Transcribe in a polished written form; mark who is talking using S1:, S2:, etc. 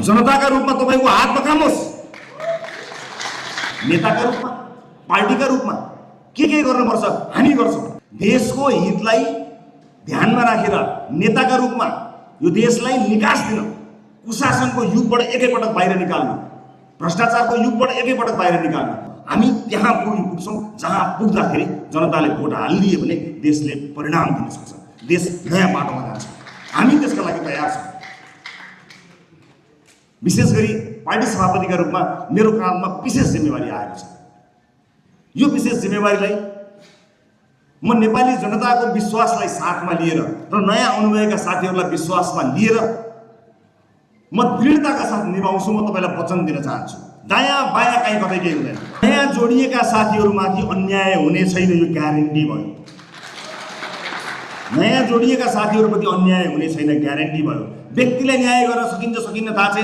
S1: जनताका रूपमा तपाईको हातमा काम होस्। नेताका रूपमा, पार्टीका रूपमा के गर्नुपर्छ हामी गर्छौं। देशको हितलाई ध्यानमा राखेर नेताका रूपमा यो देशलाई निकास दिन, कुशासनको युगबाट एकैपटक बाहिर निकाल्नु, भ्रष्टाचारको युगबाट एकैपटक बाहिर निकाल्नु, हामी त्यहाँ पुग्छौं जहाँ पुग्दाखेरि जनताले भोट हालिदिए भने देशले परिणाम दिन सक्छ, देश नयाँ बाटोमा जान्छ। हामी त्यसका लागि तयार छौं। विशेष गरी पार्टी सभापतिका रूपमा मेरो काँधमा विशेष जिम्मेवारी आएको छ। यो विशेष जिम्मेवारीलाई म नेपाली जनताको विश्वासलाई साथमा लिएर र नयाँ आउनुभएका साथीहरूलाई विश्वासमा लिएर म दृढताका साथ निभाउँछु। म तपाईलाई वचन दिन चाहन्छु, दायाँ बायाँ कहीँ कतै केही हुँदैन। नयाँ जोडिएका साथीहरूमाथि अन्याय हुने छैन, यो ग्यारेन्टी भयो। नयाँ जोडिएका साथीहरूप्रति अन्याय हुने छैन, ग्यारेन्टी भयो। व्यक्तिलाई न्याय गर्न सकिन्छ सकिन्न थाहा छैन।